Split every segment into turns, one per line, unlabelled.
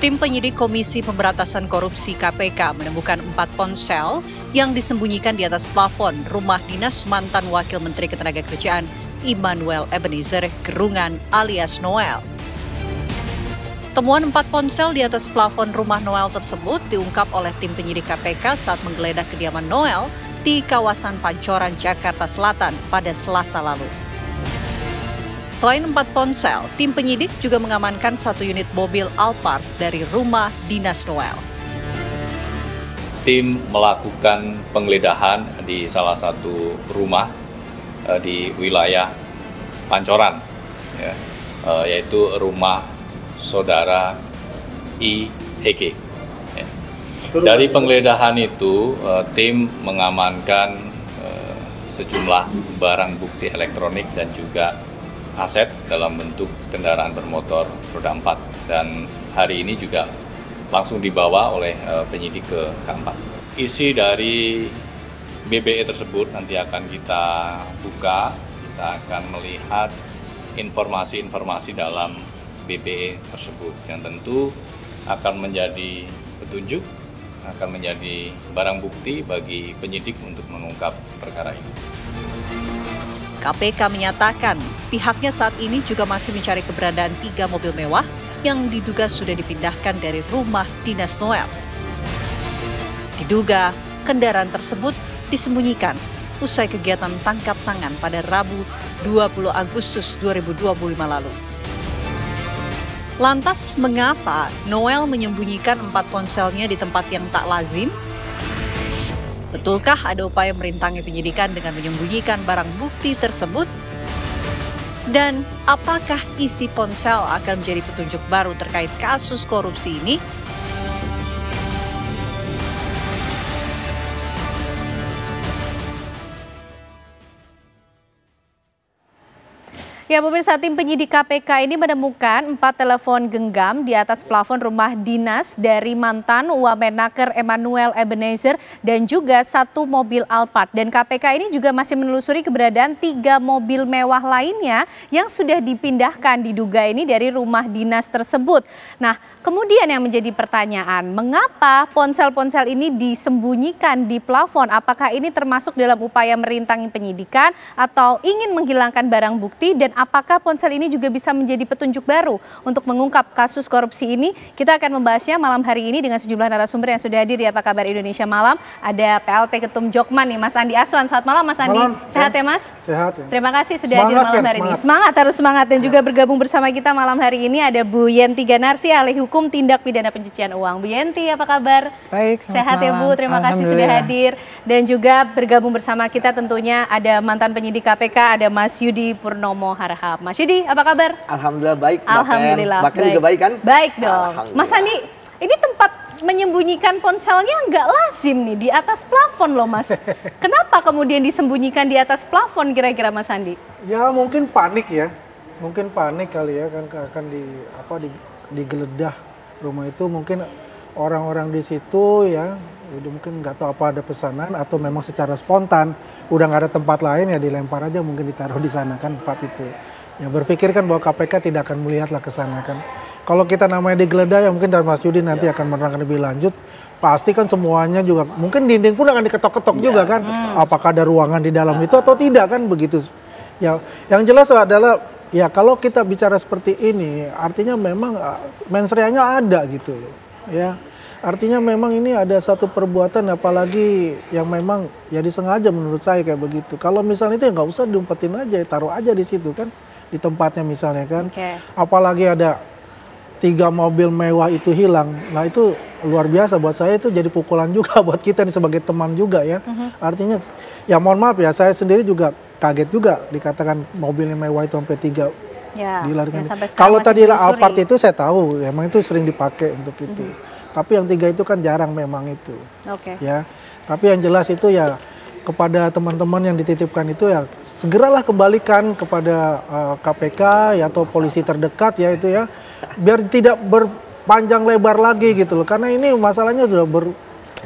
Tim penyidik Komisi Pemberantasan Korupsi KPK menemukan 4 ponsel yang disembunyikan di atas plafon rumah dinas mantan Wakil Menteri Ketenagakerjaan Immanuel Ebenezer Gerungan alias Noel. Temuan 4 ponsel di atas plafon rumah Noel tersebut diungkap oleh tim penyidik KPK saat menggeledah kediaman Noel di kawasan Pancoran, Jakarta Selatan pada Selasa lalu. Selain 4 ponsel, tim penyidik juga mengamankan 1 unit mobil Alphard dari rumah dinas Noel.
Tim melakukan penggeledahan di salah satu rumah di wilayah Pancoran, ya, yaitu rumah saudara IHG. Ya. Dari penggeledahan itu, tim mengamankan sejumlah barang bukti elektronik dan juga aset dalam bentuk kendaraan bermotor roda 4, dan hari ini juga langsung dibawa oleh penyidik ke K4. Isi dari BBE tersebut nanti akan kita buka, kita akan melihat informasi-informasi dalam BBE tersebut yang tentu akan menjadi petunjuk, akan menjadi barang bukti bagi penyidik untuk mengungkap perkara ini.
KPK menyatakan pihaknya saat ini juga masih mencari keberadaan 3 mobil mewah yang diduga sudah dipindahkan dari rumah dinas Noel. Diduga kendaraan tersebut disembunyikan usai kegiatan tangkap tangan pada Rabu 20 Agustus 2025 lalu. Lantas mengapa Noel menyembunyikan 4 ponselnya di tempat yang tak lazim? Betulkah ada upaya merintangi penyidikan dengan menyembunyikan barang bukti tersebut? Dan apakah isi ponsel akan menjadi petunjuk baru terkait kasus korupsi ini?
Ya, pemirsa, tim penyidik KPK ini menemukan 4 telepon genggam di atas plafon rumah dinas dari mantan Wamenaker Immanuel Ebenezer dan juga 1 mobil Alphard. Dan KPK ini juga masih menelusuri keberadaan 3 mobil mewah lainnya yang sudah dipindahkan diduga ini dari rumah dinas tersebut. Nah, kemudian yang menjadi pertanyaan, mengapa ponsel-ponsel ini disembunyikan di plafon? Apakah ini termasuk dalam upaya merintangi penyidikan atau ingin menghilangkan barang bukti, dan apakah ponsel ini juga bisa menjadi petunjuk baru untuk mengungkap kasus korupsi ini? Kita akan membahasnya malam hari ini dengan sejumlah narasumber yang sudah hadir di Apa Kabar Indonesia Malam. Ada PLT Ketum Jokman nih, Mas Andi Aswan. Selamat malam, Mas Andi. Malam, sehat ya, Mas?
Sehat. Ya.
Terima kasih sudah hadir malam hari ini. Semangat, harus semangat. Dan juga bergabung bersama kita malam hari ini ada Bu Yenti Ganarsi, ahli hukum tindak pidana pencucian uang. Bu Yenti, apa kabar?
Baik,
sehat ya Bu, terima kasih sudah hadir. Dan juga bergabung bersama kita tentunya ada mantan penyidik KPK, ada Mas Yudi Purnomo Harahap. Mas Yudi, apa kabar?
Alhamdulillah baik.
Alhamdulillah.
Bahkan juga baik kan?
Baik dong. Mas Andi, ini tempat menyembunyikan ponselnya nggak lazim nih di atas plafon loh, Mas. Kenapa kemudian disembunyikan di atas plafon kira-kira, Mas Andi?
Ya mungkin panik ya, mungkin panik kali ya, kan akan digeledah rumah itu, mungkin orang-orang di situ ya udah mungkin nggak tahu apa ada pesanan atau memang secara spontan udah nggak ada tempat lain ya dilempar aja, mungkin ditaruh di sana kan tempat itu. Ya berpikir kan bahwa KPK tidak akan melihatlah ke sana kan. Kalau kita namanya digeledah ya mungkin dari Mas Yudi nanti akan menerangkan lebih lanjut. Pasti kan semuanya juga mungkin dinding pun akan diketok-ketok juga kan. Apakah ada ruangan di dalam itu atau tidak kan begitu. Ya yang jelas adalah ya kalau kita bicara seperti ini artinya memang mens reanya ada gitu loh. Ya. Artinya memang ini ada satu perbuatan apalagi yang memang ya disengaja menurut saya kayak begitu. Kalau misalnya itu ya nggak usah diumpetin aja, taruh aja di situ kan, di tempatnya misalnya kan. Apalagi ada 3 mobil mewah itu hilang, nah itu luar biasa buat saya, itu jadi pukulan juga buat kita nih sebagai teman juga ya. Artinya ya mohon maaf ya, saya sendiri juga kaget juga dikatakan mobilnya mewah itu sampai 3 dilarikan. Kalau tadi Alphard itu saya tahu, emang itu sering dipakai untuk itu. Tapi yang 3 itu kan jarang memang itu. Ya. Tapi yang jelas itu ya kepada teman-teman yang dititipkan itu ya segeralah kembalikan kepada KPK ya atau polisi terdekat ya itu ya. Biar tidak berpanjang lebar lagi gitu loh. Karena ini masalahnya sudah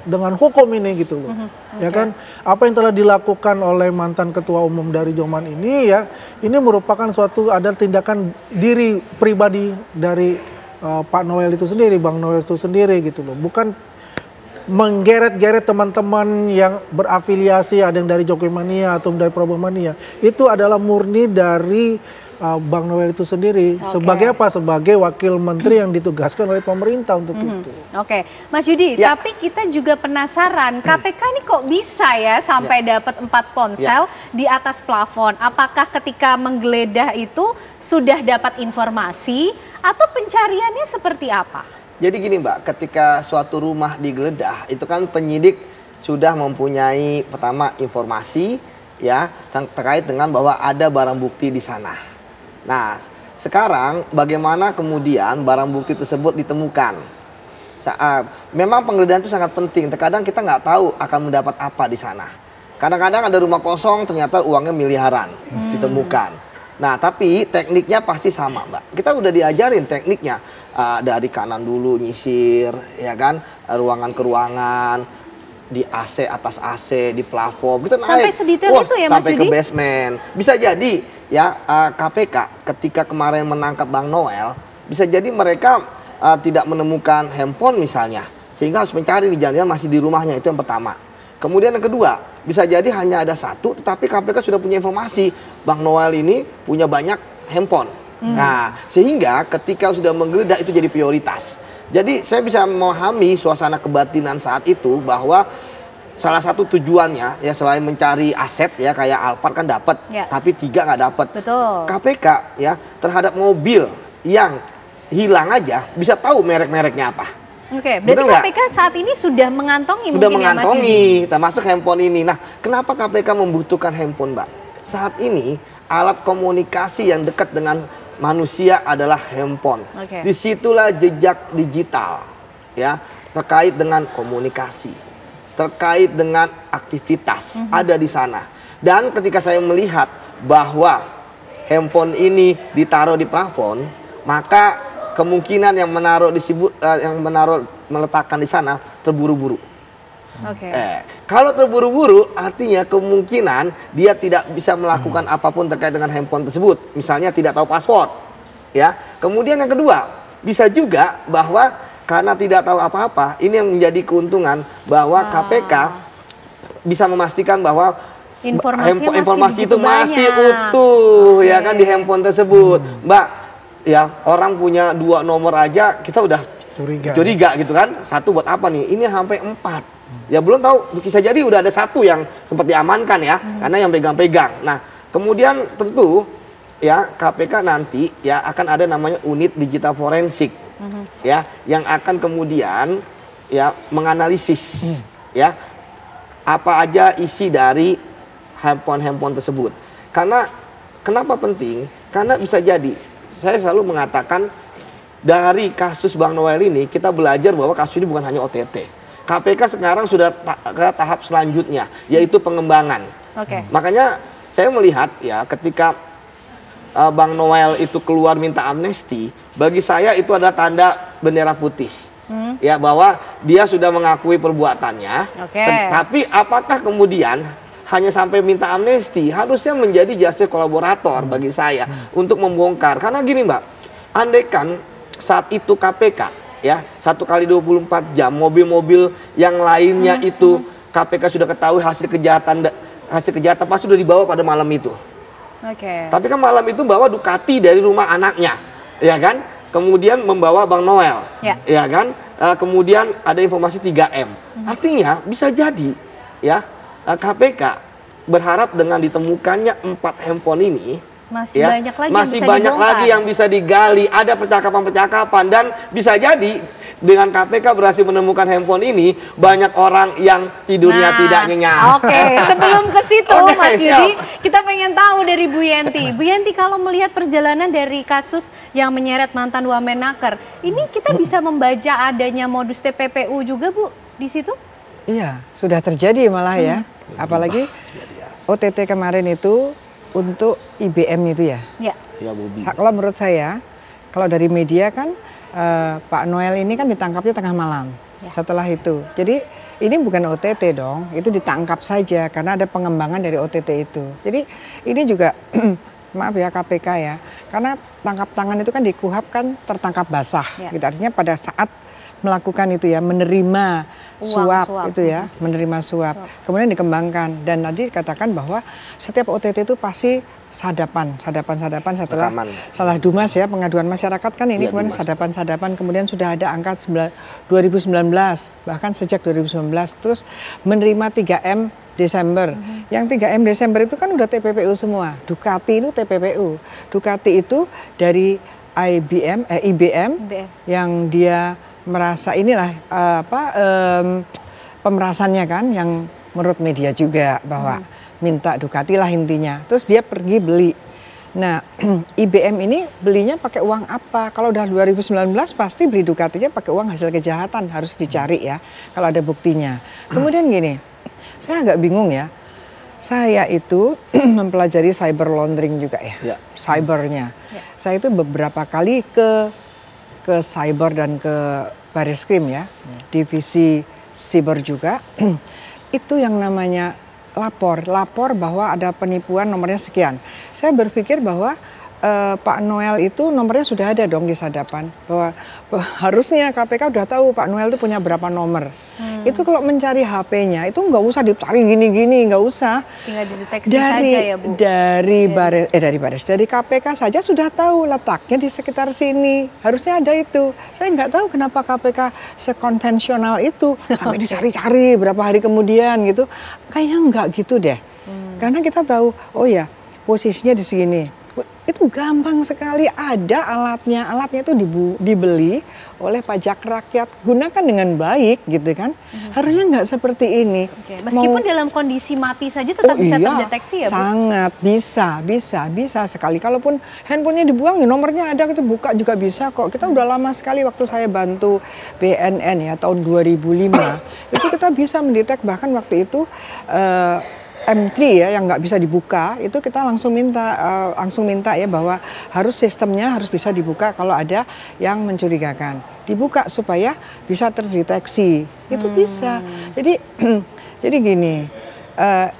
dengan hukum ini gitu loh. Ya kan? Apa yang telah dilakukan oleh mantan ketua umum dari Joman ini ya, ini merupakan suatu ada tindakan diri pribadi dari Pak Noel itu sendiri, Bang Noel itu sendiri gitu loh. Bukan menggeret-geret teman-teman yang berafiliasi, ada yang dari Jokowi Mania atau dari Prabowo Mania. Itu adalah murni dari Bang Noel itu sendiri. Sebagai apa? Sebagai wakil menteri yang ditugaskan oleh pemerintah untuk itu.
Oke, Mas Yudi, tapi kita juga penasaran, KPK ini kok bisa ya sampai dapat 4 ponsel di atas plafon? Apakah ketika menggeledah itu sudah dapat informasi atau pencariannya seperti apa?
Jadi gini Mbak, ketika suatu rumah digeledah, itu kan penyidik sudah mempunyai pertama informasi ya terkait dengan bahwa ada barang bukti di sana. Nah, sekarang bagaimana kemudian barang bukti tersebut ditemukan? Memang penggeledahan itu sangat penting. Terkadang kita nggak tahu akan mendapat apa di sana. Kadang-kadang ada rumah kosong, ternyata uangnya miliaran ditemukan. Nah, tapi tekniknya pasti sama, Mbak. Kita udah diajarin tekniknya dari kanan dulu nyisir, ya kan, ruangan ke ruangan, di AC atas AC, di plafon, gitu naik.
Sampai sedetail itu ya, Mas
sampai
Yudi?
ke basement. Bisa jadi ya KPK ketika kemarin menangkap Bang Noel, bisa jadi mereka tidak menemukan handphone misalnya, sehingga harus mencari di jangan masih di rumahnya. Itu yang pertama. Kemudian yang kedua, bisa jadi hanya ada satu, tetapi KPK sudah punya informasi Bang Noel ini punya banyak handphone. Nah, sehingga ketika sudah menggeledah itu jadi prioritas. Jadi saya bisa memahami suasana kebatinan saat itu bahwa salah satu tujuannya ya selain mencari aset ya kayak Alphard kan dapat, tapi 3 nggak dapat.
Betul.
KPK ya terhadap mobil yang hilang aja bisa tahu merek-mereknya apa.
Oke, berarti KPK saat ini sudah mengantongi
sudah
mungkin
mengantongi,
ya Mas Yudi?
termasuk handphone ini. Nah, kenapa KPK membutuhkan handphone, Mbak? Saat ini alat komunikasi yang dekat dengan manusia adalah handphone. Disitulah jejak digital ya terkait dengan komunikasi, terkait dengan aktivitas ada di sana. Dan ketika saya melihat bahwa handphone ini ditaruh di plafon, maka kemungkinan yang meletakkan di sana terburu-buru. Kalau terburu-buru artinya kemungkinan dia tidak bisa melakukan apapun terkait dengan handphone tersebut. Misalnya tidak tahu password. Ya. Kemudian yang kedua, bisa juga bahwa karena tidak tahu apa-apa, ini yang menjadi keuntungan bahwa KPK bisa memastikan bahwa informasi itu masih utuh ya kan di handphone tersebut. Mbak, ya orang punya 2 nomor aja kita udah curiga gitu kan. 1 buat apa nih? Ini sampai 4. Ya belum tahu, bisa jadi udah ada 1 yang sempat diamankan ya, karena yang pegang-pegang. Nah, kemudian tentu ya KPK nanti ya akan ada namanya unit digital forensik ya, yang akan kemudian ya menganalisis ya apa aja isi dari handphone tersebut. Karena kenapa penting? Karena bisa jadi, saya selalu mengatakan dari kasus Bang Noel ini kita belajar bahwa kasus ini bukan hanya OTT. KPK sekarang sudah ke tahap selanjutnya, yaitu pengembangan. Makanya saya melihat ya ketika Bang Noel itu keluar minta amnesti, bagi saya itu adalah tanda bendera putih. Ya bahwa dia sudah mengakui perbuatannya. Tapi apakah kemudian hanya sampai minta amnesti? Harusnya menjadi justice kolaborator bagi saya untuk membongkar. Karena gini Mbak, andaikan saat itu KPK ya 1 kali 24 jam mobil-mobil yang lainnya itu KPK sudah ketahui hasil kejahatan pasti sudah dibawa pada malam itu. Tapi kan malam itu bawa Ducati dari rumah anaknya, ya kan? Kemudian membawa Bang Noel, ya kan? Kemudian ada informasi 3M. Artinya bisa jadi ya KPK berharap dengan ditemukannya 4 handphone ini masih banyak lagi yang bisa digali. Ada percakapan-percakapan dan bisa jadi dengan KPK berhasil menemukan handphone ini banyak orang yang tidurnya tidak nyenyak.
Sebelum ke situ Mas Yudi, kita pengen tahu dari Bu Yenti. Bu Yenti, kalau melihat perjalanan dari kasus yang menyeret mantan Wamenaker, ini kita bisa membaca adanya modus TPPU juga Bu di situ?
Iya, sudah terjadi malah ya. Apalagi OTT kemarin itu untuk IBM itu ya. Kalau menurut saya, kalau dari media kan Pak Noel ini kan ditangkapnya tengah malam. Setelah itu, jadi ini bukan OTT dong, itu ditangkap saja karena ada pengembangan dari OTT itu. Jadi ini juga maaf ya KPK ya, karena tangkap tangan itu kan di KUHP kan tertangkap basah, gitu. Artinya pada saat melakukan itu ya, menerima suap itu ya, menerima suap. Kemudian dikembangkan dan tadi dikatakan bahwa setiap OTT itu pasti sadapan setelah salah dumas ya, pengaduan masyarakat kan ini kemudian sadapan, kemudian sudah ada angka 2019 bahkan sejak 2019 terus menerima 3M Desember. Yang 3M Desember itu kan udah TPPU semua. Ducati itu TPPU. Ducati itu dari IBM yang dia merasa inilah pemerasannya kan yang menurut media juga bahwa minta Ducati lah intinya. Terus dia pergi beli. Nah, IBM ini belinya pakai uang apa? Kalau udah 2019 pasti beli Ducatinya pakai uang hasil kejahatan, harus dicari ya kalau ada buktinya. Kemudian gini, saya agak bingung ya. Saya itu mempelajari cyber laundering juga ya. Cybernya. Saya itu beberapa kali ke cyber dan ke Bareskrim ya, divisi siber juga. Itu yang namanya lapor bahwa ada penipuan nomornya sekian. Saya berpikir bahwa Pak Noel itu nomornya sudah ada dong di sadapan, bahwa harusnya KPK udah tahu Pak Noel itu punya berapa nomor. Itu kalau mencari HP-nya itu nggak usah dicari gini-gini, nggak usah.
Tinggal dideteksi saja ya Bu.
Dari KPK saja sudah tahu letaknya di sekitar sini. Harusnya ada itu. Saya nggak tahu kenapa KPK sekonvensional itu sampai dicari-cari berapa hari kemudian gitu. Kayaknya nggak gitu deh. Karena kita tahu, oh ya posisinya di sini. Itu gampang sekali, ada alatnya itu dibeli oleh pajak rakyat, gunakan dengan baik gitu kan. Harusnya nggak seperti ini.
Meskipun dalam kondisi mati saja tetap bisa terdeteksi ya Bu?
Sangat bisa sekali. Kalaupun handphonenya dibuang, nomornya ada, kita buka juga bisa kok. Kita udah lama sekali waktu saya bantu BNN ya tahun 2005, itu kita bisa mendetek bahkan waktu itu M3 ya yang nggak bisa dibuka, itu kita langsung minta ya bahwa harus sistemnya harus bisa dibuka kalau ada yang mencurigakan, dibuka supaya bisa terdeteksi. Itu bisa. Jadi gini,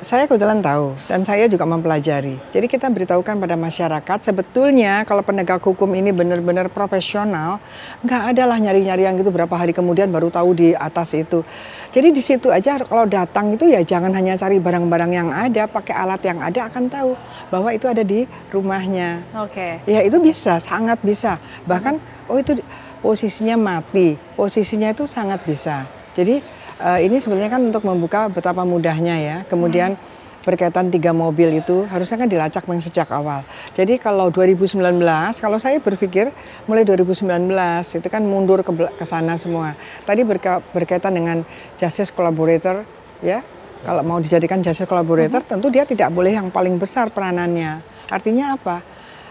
saya kebetulan tahu dan saya juga mempelajari. Jadi kita beritahukan pada masyarakat sebetulnya kalau penegak hukum ini benar-benar profesional, nggak ada lah nyari-nyari yang gitu berapa hari kemudian baru tahu di atas itu. Jadi di situ aja kalau datang itu ya jangan hanya cari barang-barang yang ada, pakai alat yang ada akan tahu bahwa itu ada di rumahnya. Ya itu bisa, sangat bisa. Bahkan itu posisinya mati, posisinya itu sangat bisa. Jadi ini sebenarnya kan untuk membuka betapa mudahnya ya. Kemudian berkaitan 3 mobil itu harusnya kan dilacak sejak awal. Jadi kalau 2019, kalau saya berpikir mulai 2019 itu kan mundur ke sana semua. Tadi berkaitan dengan justice collaborator ya. Kalau mau dijadikan justice collaborator tentu dia tidak boleh yang paling besar peranannya. Artinya apa?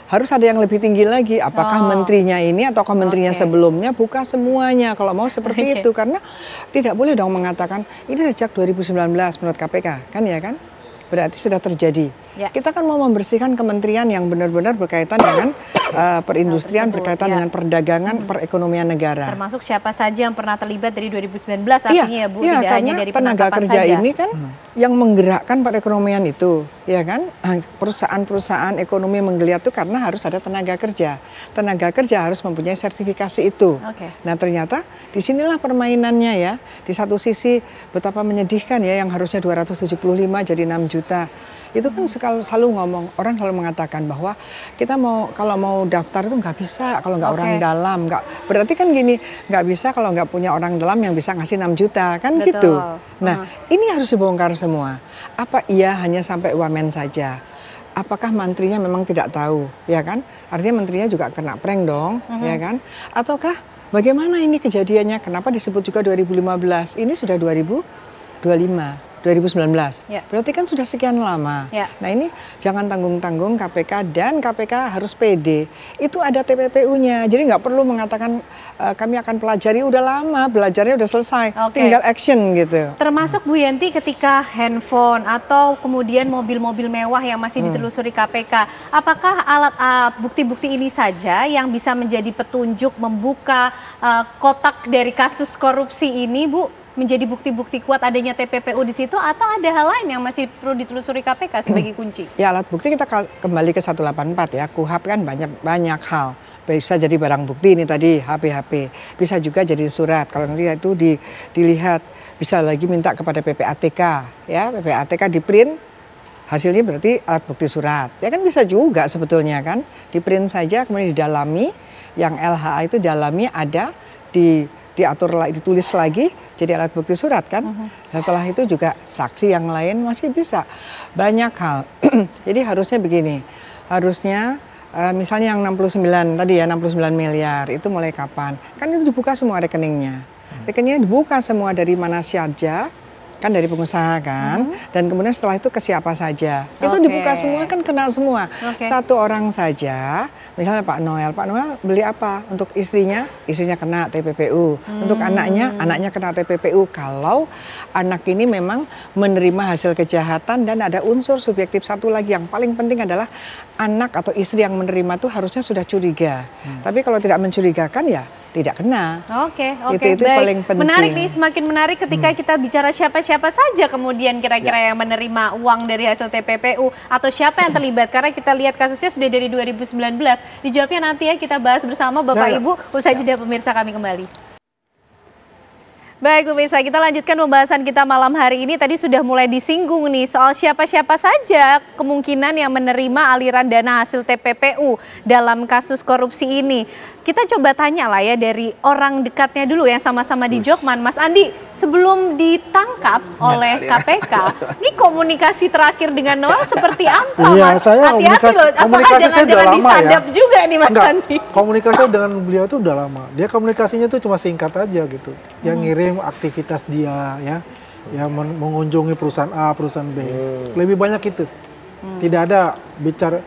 Harus ada yang lebih tinggi lagi, apakah menterinya ini ataukah menterinya sebelumnya, buka semuanya kalau mau seperti itu. Karena tidak boleh dong mengatakan ini sejak 2019 menurut KPK, kan ya kan? Berarti sudah terjadi. Kita kan mau membersihkan kementerian yang benar-benar berkaitan dengan perindustrian, berkaitan dengan perdagangan, perekonomian negara.
Termasuk siapa saja yang pernah terlibat dari 2019 artinya ya Bu, tidak hanya dari
tenaga kerja saja. Ini kan yang menggerakkan perekonomian itu, ya kan? Perusahaan-perusahaan ekonomi menggeliat itu karena harus ada tenaga kerja. Tenaga kerja harus mempunyai sertifikasi itu. Nah ternyata disinilah permainannya ya. Di satu sisi betapa menyedihkan ya yang harusnya 275 jadi 6 juta. Itu kan selalu ngomong, orang selalu mengatakan bahwa kita kalau mau daftar itu nggak bisa kalau nggak orang dalam, berarti kan gini, nggak bisa kalau nggak punya orang dalam yang bisa ngasih 6 juta kan gitu. Nah ini harus dibongkar semua. Apa iya hanya sampai wamen saja? Apakah menterinya memang tidak tahu, ya kan? Artinya menterinya juga kena prank dong, ya kan? Ataukah bagaimana ini kejadiannya? Kenapa disebut juga 2015? Ini sudah 2019. Berarti kan sudah sekian lama. Nah ini jangan tanggung-tanggung KPK dan KPK harus pede. Itu ada TPPU-nya. Jadi nggak perlu mengatakan kami akan pelajari, udah lama, belajarnya udah selesai. Tinggal action gitu.
Termasuk Bu Yenti ketika handphone atau kemudian mobil-mobil mewah yang masih ditelusuri KPK. Apakah alat bukti-bukti ini saja yang bisa menjadi petunjuk membuka kotak dari kasus korupsi ini Bu? menjadi bukti-bukti kuat adanya TPPU di situ, atau ada hal lain yang masih perlu ditelusuri KPK sebagai kunci?
Ya, alat bukti kita kembali ke 184 ya. KUHP kan banyak hal. Bisa jadi barang bukti ini tadi HP, bisa juga jadi surat. Kalau nanti itu dilihat, bisa lagi minta kepada PPATK ya, PPATK di print, hasilnya berarti alat bukti surat. Ya kan bisa juga sebetulnya kan, di print saja kemudian didalami, yang LHA itu dalami ada diatur ditulis lagi jadi alat bukti surat kan. Setelah itu juga saksi yang lain masih bisa banyak hal. Jadi harusnya begini, harusnya misalnya yang 69 tadi ya, 69 miliar itu mulai kapan? Kan itu dibuka semua rekeningnya. Rekeningnya dibuka semua dari mana saja, kan dari pengusaha kan, dan kemudian setelah itu ke siapa saja. Itu dibuka semua, kan kena semua. Satu orang saja, misalnya Pak Noel beli apa? Untuk istrinya kena TPPU. Untuk anaknya kena TPPU. Kalau anak ini memang menerima hasil kejahatan dan ada unsur subjektif satu lagi yang paling penting adalah anak atau istri yang menerima itu harusnya sudah curiga. Tapi kalau tidak mencurigakan ya tidak kena.
Oke.
Itu paling penting.
Menarik nih, semakin menarik ketika kita bicara siapa-siapa saja kemudian kira-kira yang menerima uang dari hasil TPPU atau siapa yang terlibat, karena kita lihat kasusnya sudah dari 2019. Dijawabnya nanti ya, kita bahas bersama Bapak Ibu usai jeda. Pemirsa, kami kembali. Baik pemirsa, kita lanjutkan pembahasan kita malam hari ini. Tadi sudah mulai disinggung nih soal siapa-siapa saja kemungkinan yang menerima aliran dana hasil TPPU dalam kasus korupsi ini. Kita coba tanya lah ya dari orang dekatnya dulu yang sama-sama di Jokman. Mas Andi, sebelum ditangkap oleh KPK, ini komunikasi terakhir dengan Noel seperti apa, Mas? Hati-hati loh, apakah jangan-jangan disadap juga nih Mas Andi?
Komunikasi dengan beliau itu udah lama. Dia komunikasinya tuh cuma singkat aja gitu. Dia ngirim aktivitas dia ya mengunjungi perusahaan A, perusahaan B. Lebih banyak itu. Tidak ada bicara,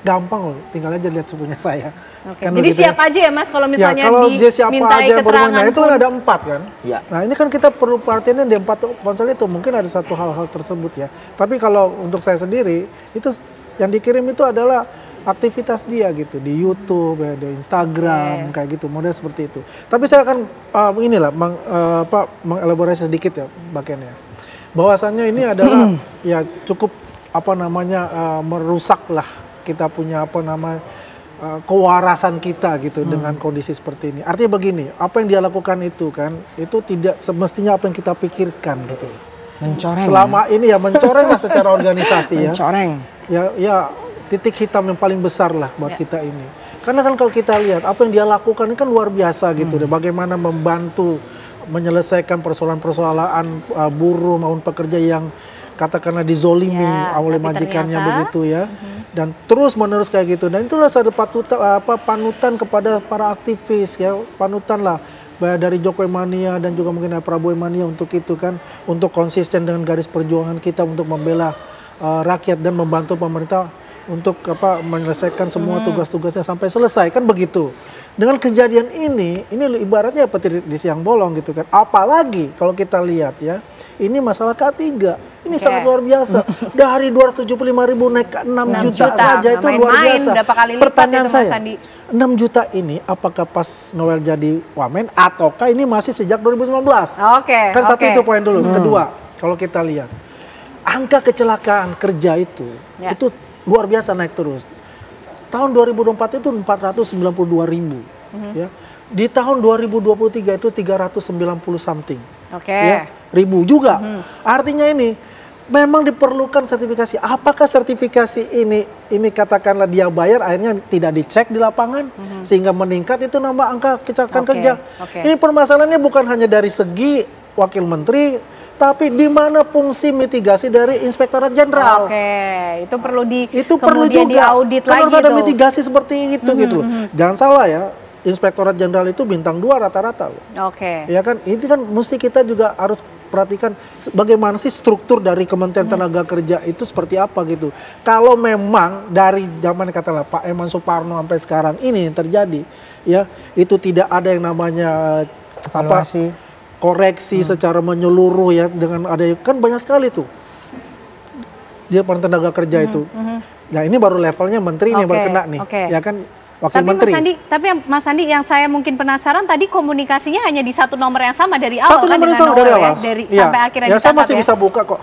gampang loh, tinggal aja lihat punya saya.
Kan jadi siap aja ya Mas kalau misalnya
kalau dia siapa
dimintai
aja
keterangan.
Itu kan ada 4 kan. Ya. Nah ini kan kita perlu perhatiannya di 4 ponsel itu, mungkin ada satu hal-hal tersebut ya. Tapi kalau untuk saya sendiri itu yang dikirim itu adalah aktivitas dia gitu di YouTube, ya, di Instagram kayak gitu, model seperti itu. Tapi saya akan mengelaborasi sedikit ya bagiannya. Bahwasannya ini adalah ya cukup merusak lah kita punya kewarasan kita gitu dengan kondisi seperti ini. Artinya begini, apa yang dia lakukan itu kan, itu tidak semestinya apa yang kita pikirkan gitu.
Mencoreng.
Selama ini ya mencoreng lah secara organisasi ya.
Mencoreng.
Ya titik hitam yang paling besar lah buat kita ini. Karena kan kalau kita lihat apa yang dia lakukan ini kan luar biasa gitu. Bagaimana membantu menyelesaikan persoalan-persoalan buruh maupun pekerja yang katakanlah dizolimi oleh majikannya begitu ya. Dan terus menerus kayak gitu. Dan itulah ada panutan kepada para aktivis ya, panutan lah dari Jokowi Mania dan juga mungkin Prabowo Mania untuk itu kan, untuk konsisten dengan garis perjuangan kita untuk membela rakyat dan membantu pemerintah untuk menyelesaikan semua tugas-tugasnya sampai selesai kan begitu. Dengan kejadian ini ibaratnya petir di siang bolong gitu kan. Apalagi kalau kita lihat ya, ini masalah K3. Ini sangat luar biasa. Dari 275.000 naik ke 6 juta saja itu luar biasa. Pertanyaan saya, 6 juta ini apakah pas Noel jadi wamen ataukah ini masih sejak 2019? Kan satu itu poin dulu. Kedua, kalau kita lihat angka kecelakaan kerja itu luar biasa naik terus. Tahun 2024 itu 492.000 ya. Di tahun 2023 itu 390 something. Ya, ribu juga. Artinya ini memang diperlukan sertifikasi. Apakah sertifikasi ini katakanlah dia bayar akhirnya tidak dicek di lapangan sehingga meningkat itu nama angka kecelakaan kerja. Ini permasalahannya bukan hanya dari segi wakil menteri, tapi di mana fungsi mitigasi dari Inspektorat Jenderal.
Itu perlu
juga
diaudit lagi.
Harus ada mitigasi seperti itu gitu loh. Jangan salah ya, Inspektorat Jenderal itu bintang 2 rata-rata loh. Ya kan, ini kan mesti kita juga harus perhatikan bagaimana sih struktur dari Kementerian Tenaga Kerja itu seperti apa gitu. Kalau memang dari zaman katakanlah Pak Eman Suparno sampai sekarang ini yang terjadi ya, itu tidak ada yang namanya
evaluasi,
koreksi secara menyeluruh ya, dengan ada kan banyak sekali tuh dia Tenaga Kerja itu. Nah ini baru levelnya menteri ini baru kena nih, ya kan. wakil menteri.
Tapi Mas Andi yang saya mungkin penasaran tadi komunikasinya hanya di satu nomor yang sama dari awal.
Satu nomor yang sama dari awal.
Sampai akhirnya
ditangkap. Saya masih bisa buka kok.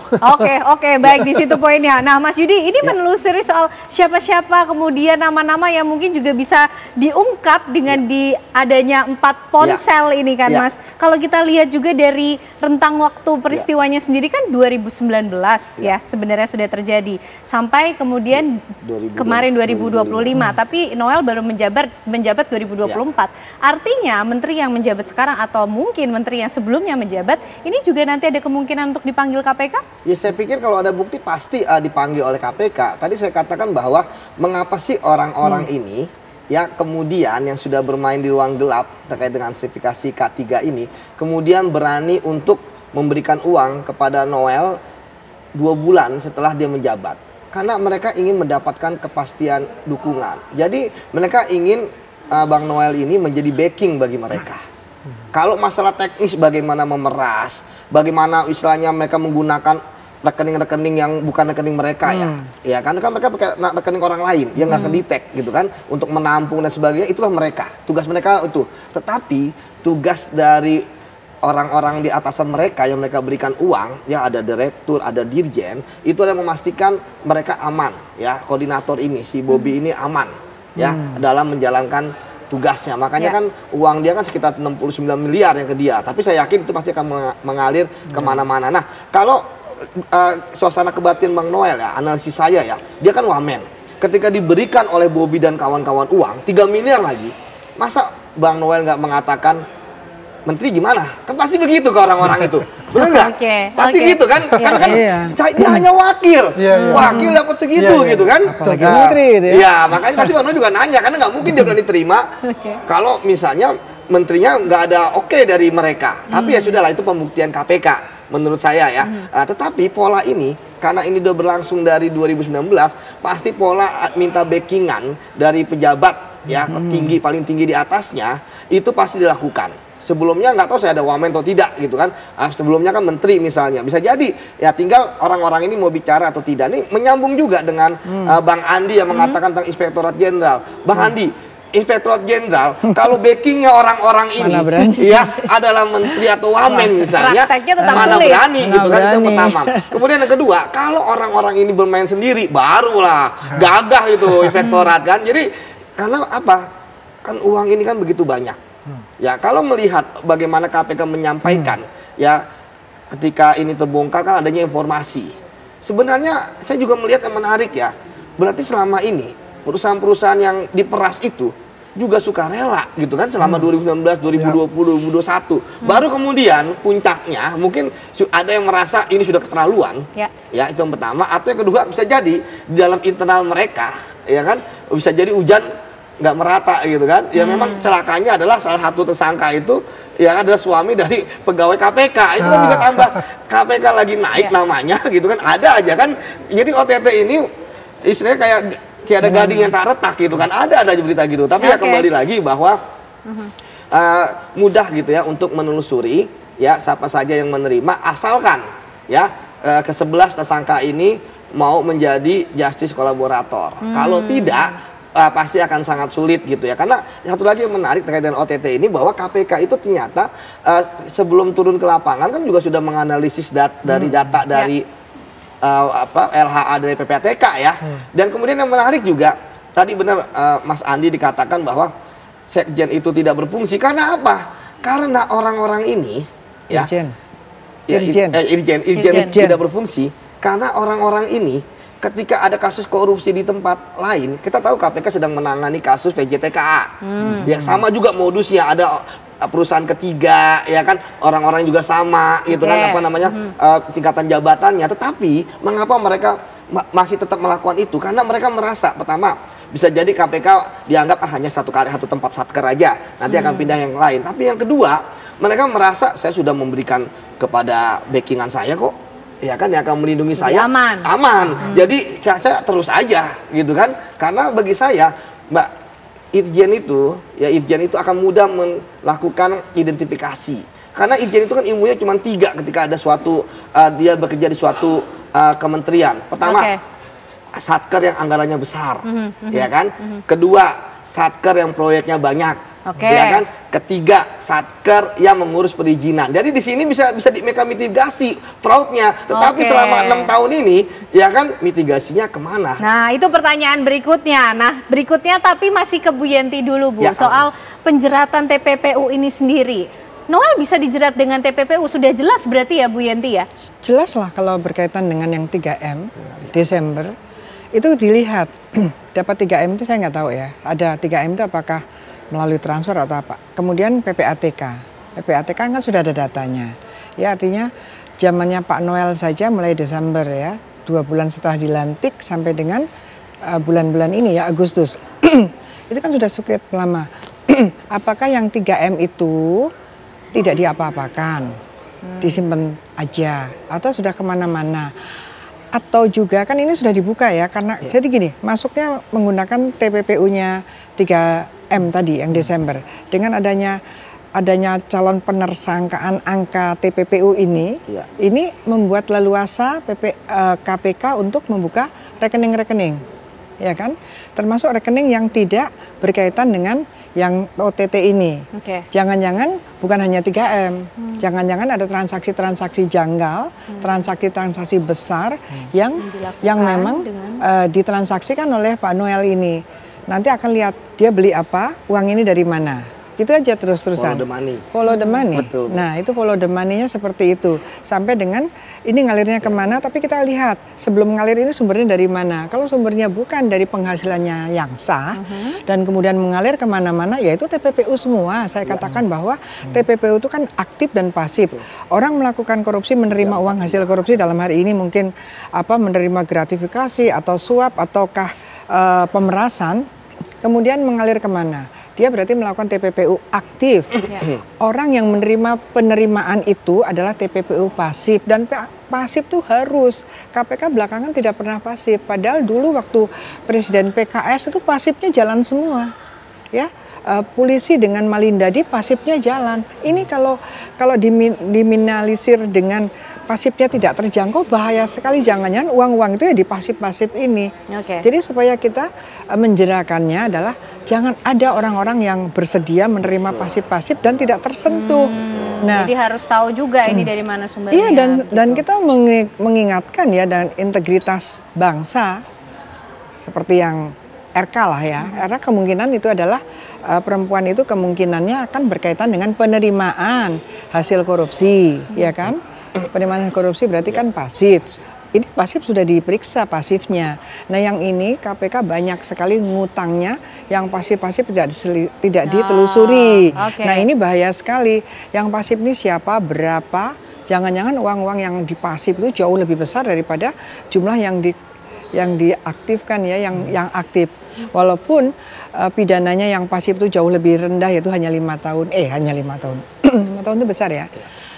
Oke, baik, di situ poinnya. Nah, Mas Yudi, ini menelusuri soal siapa-siapa kemudian nama-nama yang mungkin juga bisa diungkap dengan adanya 4 ponsel ini kan, Mas. Kalau kita lihat juga dari rentang waktu peristiwanya sendiri kan 2019 ya sebenarnya sudah terjadi sampai kemudian kemarin 2025, tapi Noel baru menjabat 2024. Artinya menteri yang menjabat sekarang atau mungkin menteri yang sebelumnya menjabat ini juga nanti ada kemungkinan untuk dipanggil KPK?
Ya saya pikir kalau ada bukti pasti dipanggil oleh KPK. Tadi saya katakan bahwa mengapa sih orang-orang ini ya kemudian yang sudah bermain di ruang gelap terkait dengan sertifikasi K3 ini kemudian berani untuk memberikan uang kepada Noel 2 bulan setelah dia menjabat. Karena mereka ingin mendapatkan kepastian dukungan. Jadi mereka ingin Bang Noel ini menjadi backing bagi mereka. Kalau masalah teknis bagaimana memeras, bagaimana istilahnya mereka menggunakan rekening-rekening yang bukan rekening mereka ya kan mereka pakai rekening orang lain yang nggak kedetek gitu kan untuk menampung dan sebagainya, itulah mereka, tugas mereka itu. Tetapi tugas dari orang-orang di atasan mereka yang mereka berikan uang, ya ada direktur, ada dirjen, itu adalah memastikan mereka aman, ya koordinator ini si Bobby ini aman, ya dalam menjalankan tugasnya. Makanya kan uang dia kan sekitar 69 miliar yang ke dia, tapi saya yakin itu pasti akan mengalir kemana-mana. Nah kalau suasana kebatinan Bang Noel ya, analisis saya ya, dia kan wamen. Ketika diberikan oleh Bobby dan kawan-kawan uang 3 miliar lagi, masa Bang Noel nggak mengatakan menteri gimana? Kan pasti begitu ke orang-orang itu. Benar nggak? Pasti gitu kan? Karena kan dia hanya wakil. Wakil dapat segitu gitu kan?
Apalagi menteri gitu ya.
Iya, makanya pasti Bang Noel juga nanya. Karena nggak mungkin dia berani terima kalau misalnya menterinya nggak ada oke dari mereka. Tapi ya sudahlah, itu pembuktian KPK menurut saya ya. Tetapi pola ini, karena ini udah berlangsung dari 2019, pasti pola minta backingan dari pejabat ya, paling tinggi di atasnya, itu pasti dilakukan. Sebelumnya nggak tahu saya ada wamen atau tidak gitu kan. Sebelumnya kan menteri misalnya. Bisa jadi ya tinggal orang-orang ini mau bicara atau tidak. Ini menyambung juga dengan Bang Andi yang mengatakan tentang Inspektorat Jenderal. Bang Andi, Inspektorat Jenderal kalau backingnya orang-orang ini ya adalah menteri atau wamen misalnya, mana berani gitu kan. Itu yang pertama. Kemudian yang kedua, kalau orang-orang ini bermain sendiri barulah gagah itu Inspektorat kan. Jadi karena apa? Kan uang ini kan begitu banyak. Ya kalau melihat bagaimana KPK menyampaikan ya ketika ini terbongkar kan adanya informasi. Sebenarnya saya juga melihat yang menarik ya. Berarti selama ini perusahaan-perusahaan yang diperas itu juga sukarela gitu kan selama 2019, 2020, 2021. Baru kemudian puncaknya mungkin ada yang merasa ini sudah keterlaluan. Ya itu yang pertama. Atau yang kedua bisa jadi di dalam internal mereka ya kan bisa jadi hujan nggak merata gitu kan. Ya memang celakanya adalah salah satu tersangka itu ya adalah suami dari pegawai KPK. Itu kan juga tambah KPK lagi naik namanya gitu kan, ada aja kan. Jadi OTT ini istilahnya kayak ada gading yang tak retak gitu kan, ada berita gitu. Tapi ya kembali lagi bahwa mudah gitu ya untuk menelusuri ya siapa saja yang menerima, asalkan ya ke-11 tersangka ini mau menjadi justice kolaborator. Kalau tidak pasti akan sangat sulit gitu ya. Karena satu lagi yang menarik terkait dengan OTT ini, bahwa KPK itu ternyata sebelum turun ke lapangan kan juga sudah menganalisis dari data dari LHA dari PPATK ya. Dan kemudian yang menarik juga tadi benar Mas Andi dikatakan bahwa sekjen itu tidak berfungsi. Karena apa? Karena orang-orang ini Irjen tidak berfungsi karena orang-orang ini ketika ada kasus korupsi di tempat lain, kita tahu KPK sedang menangani kasus PJTKA. Yang sama juga modusnya, ada perusahaan ketiga, ya kan, orang-orang juga sama, gitu kan, apa namanya, tingkatan jabatannya. Tetapi mengapa mereka masih tetap melakukan itu? Karena mereka merasa, pertama, bisa jadi KPK dianggap hanya satu tempat satker aja, nanti akan pindah yang lain. Tapi yang kedua, mereka merasa saya sudah memberikan kepada backingan saya kok. Ya kan, yang akan melindungi saya aman. Jadi saya terus aja gitu kan. Karena bagi saya Mbak, Irjen itu akan mudah melakukan identifikasi. Karena Irjen itu kan ilmunya cuma 3 ketika ada suatu dia bekerja di suatu kementerian. Pertama, satker yang anggarannya besar, ya kan. Kedua, satker yang proyeknya banyak.
Oke.
Ya kan? Ketiga, satker yang mengurus perizinan. Jadi di sini bisa mereka mitigasi fraudnya. Tetapi selama 6 tahun ini, ya kan, mitigasinya kemana?
Nah, itu pertanyaan berikutnya. Nah, berikutnya tapi masih ke Bu Yenti dulu, Bu.
Ya,
soal penjeratan TPPU ini sendiri. Noel bisa dijerat dengan TPPU, sudah jelas berarti ya Bu Yenti ya?
Jelas lah kalau berkaitan dengan yang 3M Desember, itu dilihat. Dapat 3M itu saya nggak tahu ya. Ada 3M itu apakah melalui transfer atau apa. Kemudian PPATK. PPATK kan sudah ada datanya. Ya artinya zamannya Pak Noel saja mulai Desember ya. 2 bulan setelah dilantik sampai dengan bulan-bulan ini ya Agustus. Itu kan sudah cukup lama. Apakah yang 3M itu tidak diapa-apakan? Disimpan aja atau sudah kemana-mana? Atau juga kan ini sudah dibuka ya karena jadi gini, masuknya menggunakan TPPU-nya 3M tadi yang Desember. Dengan adanya calon penersangkaan angka TPPU ini membuat leluasa KPK untuk membuka rekening-rekening. Ya kan? Termasuk rekening yang tidak berkaitan dengan yang OTT ini. Jangan-jangan bukan hanya 3M, jangan-jangan ada transaksi-transaksi janggal, transaksi-transaksi besar yang memang ditransaksikan oleh Pak Noel ini. Nanti akan lihat dia beli apa, uang ini dari mana. Itu aja terus-terusan.
Follow the money.
Follow the money.
Betul.
Nah itu follow the money-nya seperti itu. Sampai dengan ini ngalirnya kemana, tapi kita lihat sebelum ngalir ini sumbernya dari mana. Kalau sumbernya bukan dari penghasilannya yang sah, dan kemudian mengalir kemana-mana, yaitu TPPU semua. Saya katakan bahwa TPPU itu kan aktif dan pasif. Orang melakukan korupsi, menerima uang hasil korupsi dalam hari ini mungkin menerima gratifikasi atau suap ataukah pemerasan, kemudian mengalir kemana? Dia berarti melakukan TPPU aktif. Orang yang menerima penerimaan itu adalah TPPU pasif, dan pasif tuh harus. KPK belakangan tidak pernah pasif. Padahal dulu waktu Presiden PKS itu pasifnya jalan semua. Ya, polisi dengan Malindadi pasifnya jalan. Ini kalau diminimalisir dengan pasifnya tidak terjangkau, bahaya sekali. Jangan-jangan uang-uang itu ya di pasif-pasif ini. Jadi supaya kita menjerakannya adalah jangan ada orang-orang yang bersedia menerima pasif-pasif dan tidak tersentuh.
Nah, jadi harus tahu juga ini dari mana sumbernya.
Iya, dan kita mengingatkan ya, dan integritas bangsa seperti yang RK lah ya. Karena kemungkinan itu adalah perempuan itu kemungkinannya akan berkaitan dengan penerimaan hasil korupsi, ya kan? Penerimaan korupsi berarti kan pasif. Ini pasif sudah diperiksa pasifnya. Nah yang ini KPK banyak sekali ngutangnya yang pasif-pasif tidak ditelusuri. Nah ini bahaya sekali. Yang pasif ini siapa, berapa? Jangan-jangan uang-uang yang di pasif itu jauh lebih besar daripada jumlah yang diaktifkan ya, yang aktif. Walaupun pidananya yang pasif itu jauh lebih rendah, yaitu hanya 5 tahun. Hanya 5 tahun. 5 tahun itu besar ya.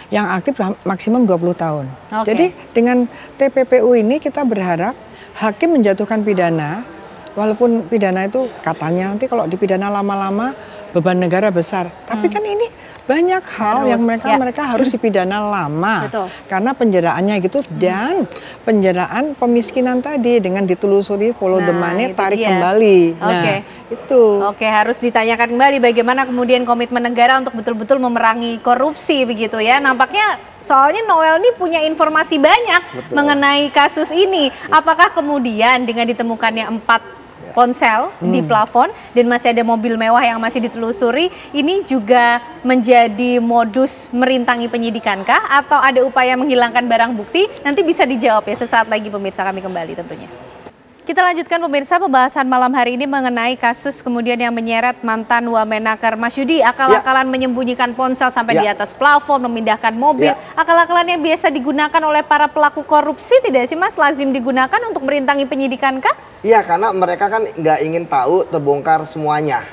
Yang aktif maksimum 20 tahun. Jadi dengan TPPU ini kita berharap hakim menjatuhkan pidana, walaupun pidana itu katanya nanti kalau dipidana lama-lama beban negara besar. Tapi kan ini banyak hal yang mereka harus dipidana lama. Karena penjaraannya gitu, dan penjaraan pemiskinan tadi dengan ditelusuri follow the money, tarik kembali. Nah, itu.
Harus ditanyakan kembali bagaimana kemudian komitmen negara untuk betul-betul memerangi korupsi begitu ya. Nampaknya soalnya Noel ini punya informasi banyak mengenai kasus ini. Apakah kemudian dengan ditemukannya 4 ponsel di plafon dan masih ada mobil mewah yang masih ditelusuri, ini juga menjadi modus merintangi penyidikan kah? Atau ada upaya menghilangkan barang bukti? Nanti bisa dijawab ya sesaat lagi pemirsa, kami kembali tentunya. Kita lanjutkan pemirsa pembahasan malam hari ini mengenai kasus kemudian yang menyeret mantan Wamenaker Mas Yudi, akal-akalan menyembunyikan ponsel sampai di atas plafon, memindahkan mobil, akal-akalan yang biasa digunakan oleh para pelaku korupsi tidak sih Mas, lazim digunakan untuk merintangi penyidikan kah?
Iya, karena mereka kan nggak ingin tahu terbongkar semuanya.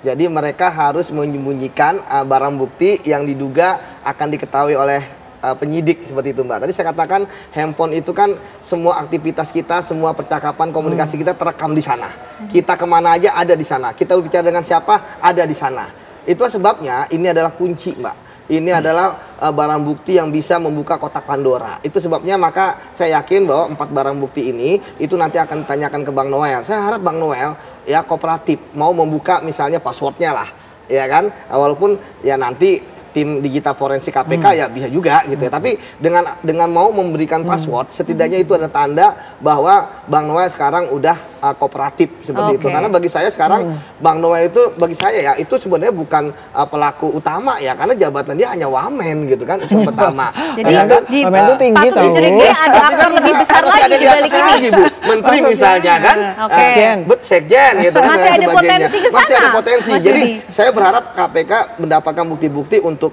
Jadi mereka harus menyembunyikan barang bukti yang diduga akan diketahui oleh penyidik, seperti itu Mbak. Tadi saya katakan handphone itu kan semua aktivitas kita, semua percakapan komunikasi kita terekam di sana. Kita kemana aja ada di sana. Kita bicara dengan siapa ada di sana. Itulah sebabnya ini adalah kunci Mbak. ini adalah barang bukti yang bisa membuka kotak Pandora. Itu sebabnya maka saya yakin bahwa 4 barang bukti ini itu nanti akan ditanyakan ke Bang Noel. Saya harap Bang Noel ya kooperatif mau membuka misalnya passwordnya lah, ya kan? Walaupun ya nanti tim digital forensik KPK ya bisa juga gitu ya. Tapi dengan mau memberikan password, setidaknya itu ada tanda bahwa Bang Noel sekarang udah kooperatif seperti itu. Karena bagi saya sekarang Bang Noel itu bagi saya ya itu sebenarnya bukan pelaku utama ya, karena jabatan dia hanya wamen gitu kan, itu yang pertama.
Jadi ya kan? Wamen itu tinggi tahu. Dicurigai ada aktor lebih besar lagi di balik ini.
Bu, menteri misalnya kan, sekjen gitu kan.
Masih ada potensi ke sana.
Masih ada potensi. Jadi saya berharap KPK mendapatkan bukti-bukti untuk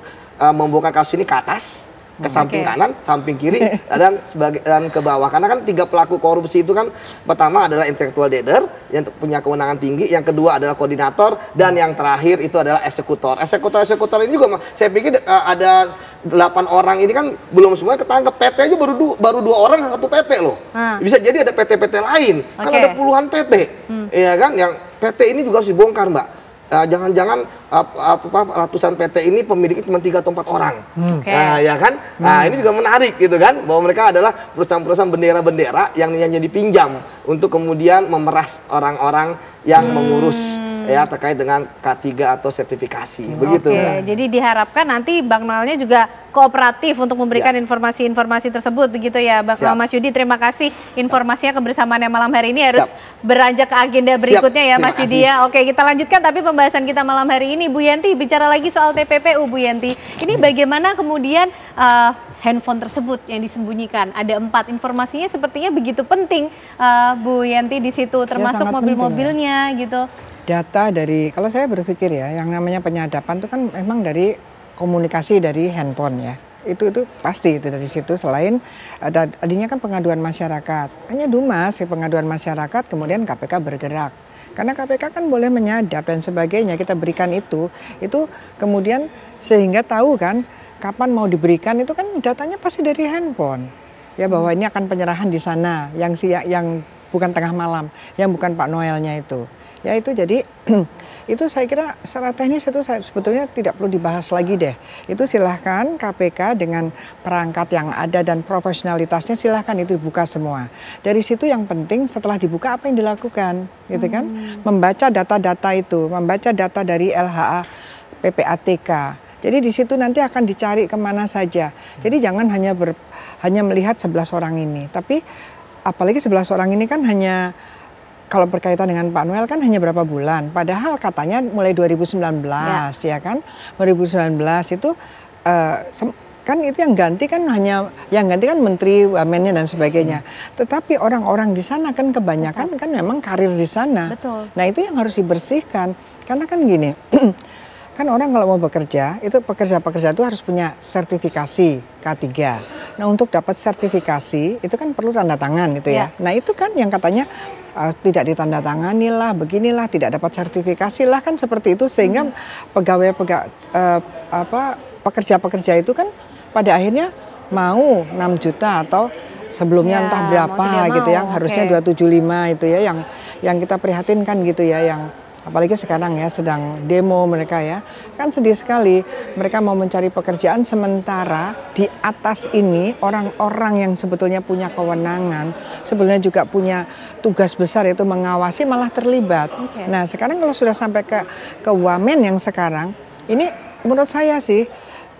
membuka kasus ini ke atas, ke samping kanan, samping kiri, dan ke bawah. Karena kan 3 pelaku korupsi itu kan, pertama adalah intellectual leader yang punya kewenangan tinggi, yang kedua adalah koordinator, dan yang terakhir itu adalah eksekutor. Eksekutor ini juga saya pikir ada 8 orang ini kan belum semuanya ketangkep. PT aja baru 2 orang 1 PT loh. Bisa jadi ada PT-PT lain. Kan ada puluhan PT. Iya kan, yang PT ini juga harus dibongkar, Mbak. Jangan-jangan ratusan PT ini pemiliknya cuma 3 atau 4 orang. Nah, ya kan? Nah, ini juga menarik gitu kan, bahwa mereka adalah perusahaan-perusahaan bendera-bendera yang hanya dipinjam untuk kemudian memeras orang-orang yang mengurus ya terkait dengan K3 atau sertifikasi. Begitu.
Jadi diharapkan nanti Bang Noelnya juga kooperatif untuk memberikan informasi-informasi tersebut, begitu ya Bang Mas Yudi. Terima kasih informasinya, kebersamaannya malam hari ini harus beranjak ke agenda berikutnya ya Mas Yudi ya. Oke, kita lanjutkan tapi pembahasan kita malam hari ini. Bu Yenti, bicara lagi soal TPPU Bu Yenti. Ini bagaimana kemudian handphone tersebut yang disembunyikan? Ada 4, informasinya sepertinya begitu penting Bu Yenti di situ, termasuk mobil-mobilnya gitu.
Data dari, kalau saya berpikir ya, yang namanya penyadapan itu kan memang dari komunikasi dari handphone ya. Itu pasti itu dari situ. Selain tadinya kan pengaduan masyarakat, hanya Dumas pengaduan masyarakat, kemudian KPK bergerak. Karena KPK kan boleh menyadap dan sebagainya, kita berikan itu kemudian sehingga tahu kan kapan mau diberikan, itu kan datanya pasti dari handphone. Ya bahwa ini akan penyerahan di sana, yang bukan tengah malam, yang bukan Pak Noelnya itu. Ya itu jadi itu saya kira secara teknis itu sebetulnya tidak perlu dibahas lagi deh. Itu silahkan KPK dengan perangkat yang ada dan profesionalitasnya silahkan itu dibuka semua. Dari situ yang penting setelah dibuka apa yang dilakukan, gitu kan? Membaca data-data itu, membaca data dari LHA, PPATK. Jadi di situ nanti akan dicari kemana saja. Jadi jangan hanya melihat 11 orang ini, tapi apalagi 11 orang ini kan hanya kalau berkaitan dengan Pak Noel kan hanya berapa bulan, padahal katanya mulai 2019 ya kan, 2019 itu kan itu yang ganti kan menteri, wamennya dan sebagainya. Tetapi orang-orang di sana kan kebanyakan kan memang karir di sana.
Betul.
Nah itu yang harus dibersihkan, karena kan gini, kan orang kalau mau bekerja itu pekerja-pekerja itu harus punya sertifikasi K3. Nah untuk dapat sertifikasi itu kan perlu tanda tangan gitu ya. Nah itu kan yang katanya tidak ditandatangani lah, beginilah, tidak dapat sertifikasi lah kan seperti itu, sehingga pekerja-pekerja itu kan pada akhirnya mau 6 juta atau sebelumnya entah berapa gitu yang harusnya 275 itu ya yang kita prihatinkan gitu ya, yang apalagi sekarang ya sedang demo mereka ya, kan sedih sekali mereka mau mencari pekerjaan sementara di atas ini orang-orang yang sebetulnya punya kewenangan, sebetulnya juga punya tugas besar yaitu mengawasi malah terlibat. Nah sekarang kalau sudah sampai ke wamen yang sekarang ini menurut saya sih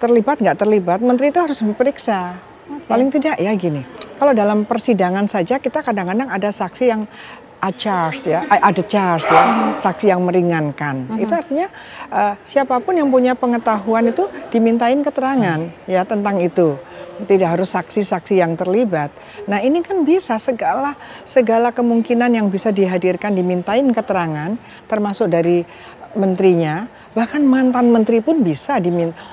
terlibat nggak terlibat, menteri itu harus diperiksa. Paling tidak ya gini, kalau dalam persidangan saja kita kadang-kadang ada saksi yang ada charge ya, saksi yang meringankan. Itu artinya siapapun yang punya pengetahuan itu dimintain keterangan ya tentang itu. Tidak harus saksi-saksi yang terlibat. Nah ini kan bisa segala kemungkinan yang bisa dihadirkan dimintain keterangan, termasuk dari menterinya, bahkan mantan menteri pun bisa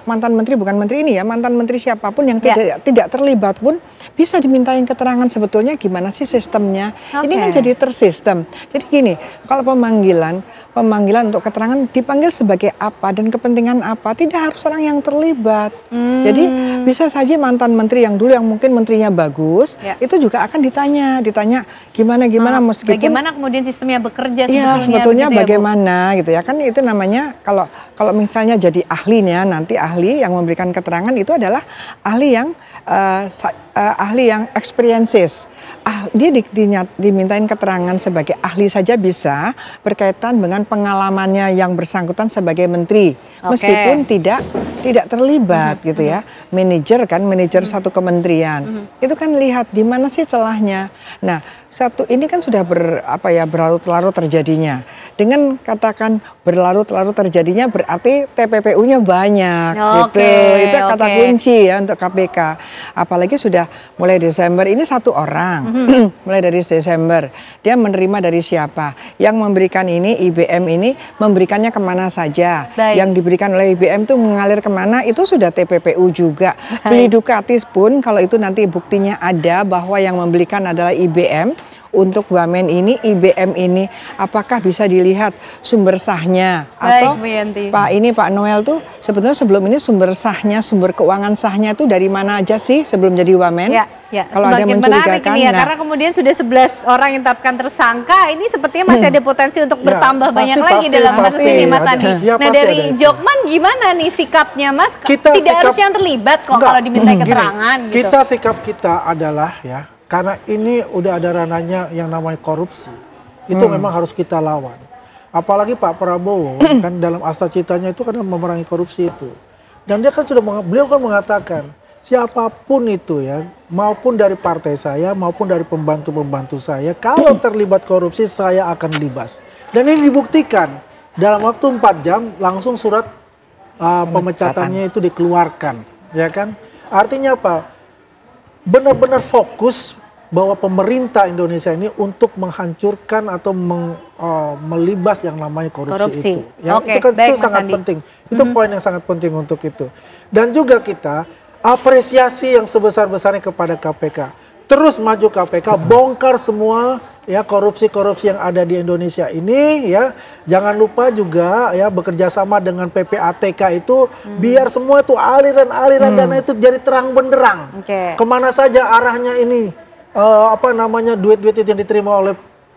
mantan menteri bukan menteri ini ya, mantan menteri siapapun yang tidak terlibat pun bisa dimintain keterangan sebetulnya gimana sih sistemnya. Ini kan jadi tersistem. Jadi gini, kalau pemanggilan untuk keterangan dipanggil sebagai apa dan kepentingan apa, tidak harus orang yang terlibat. Jadi bisa saja mantan menteri yang dulu yang mungkin menterinya bagus, itu juga akan ditanya gimana meskipun
bagaimana kemudian sistemnya bekerja
sebetulnya bagaimana gitu ya, kan itu namanya kalau kalau misalnya jadi ahlinya, nanti ahli yang memberikan keterangan itu adalah ahli yang experiences. Dia dimintain keterangan sebagai ahli saja bisa berkaitan dengan pengalamannya yang bersangkutan sebagai menteri, meskipun tidak terlibat gitu ya. Manajer satu kementerian. Itu kan lihat di mana sih celahnya. Nah, ini kan sudah berlarut-larut terjadinya. Dengan katakan berlarut-larut terjadinya berarti TPPU-nya banyak gitu. Itu kata kunci ya untuk KPK. Apalagi sudah mulai Desember ini satu orang. Mulai dari Desember dia menerima dari siapa? Yang memberikan ini IBM ini memberikannya kemana saja? Yang diberikan oleh IBM itu mengalir kemana? Itu sudah TPPU juga. Beli Ducatis pun kalau itu nanti buktinya ada bahwa yang membelikan adalah IBM. Untuk Wamen ini, IBM ini, apakah bisa dilihat sumber sahnya? Atau Pak Noel tuh sebetulnya sebelum ini sumber sahnya, sumber keuangan sahnya itu dari mana aja sih sebelum jadi Wamen?
Ya,
kalau ada mencurigakan,
ini ya, karena kemudian sudah 11 orang yang ditetapkan tersangka, ini sepertinya masih ada potensi untuk bertambah banyak lagi dalam kasus ini, Mas Andi. Nah, dari Jokman gimana nih sikapnya, Mas? Tidak harus yang terlibat kok kalau diminta keterangan.
Sikap kita adalah ya, karena ini udah ada ranahnya yang namanya korupsi, itu memang harus kita lawan. Apalagi Pak Prabowo kan dalam asta-citanya itu kan memerangi korupsi itu. Dan dia kan beliau kan mengatakan siapapun itu ya, maupun dari partai saya maupun dari pembantu-pembantu saya, kalau terlibat korupsi saya akan libas. Dan ini dibuktikan dalam waktu 4 jam langsung surat pemecatannya itu dikeluarkan, ya kan? Artinya apa? Benar-benar fokus bahwa pemerintah Indonesia ini untuk menghancurkan atau melibas yang namanya korupsi. Itu. Ya, itu kan itu sangat penting. Itu poin yang sangat penting untuk itu. Dan juga kita apresiasi yang sebesar-besarnya kepada KPK. Terus maju KPK, bongkar semua ya korupsi-korupsi yang ada di Indonesia ini ya. Jangan lupa juga ya bekerja sama dengan PPATK itu biar semua itu aliran-aliran dana itu jadi terang benderang. Kemana saja arahnya ini duit-duit itu yang diterima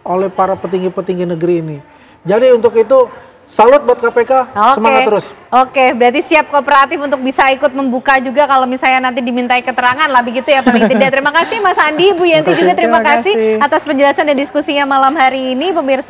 oleh para petinggi-petinggi negeri ini. Jadi untuk itu salut buat KPK, semangat terus.
Berarti siap kooperatif untuk bisa ikut membuka juga kalau misalnya nanti dimintai keterangan lah begitu ya paling tidak. Terima kasih Mas Andi, Bu Yenti juga terima kasih atas penjelasan dan diskusinya malam hari ini pemirsa.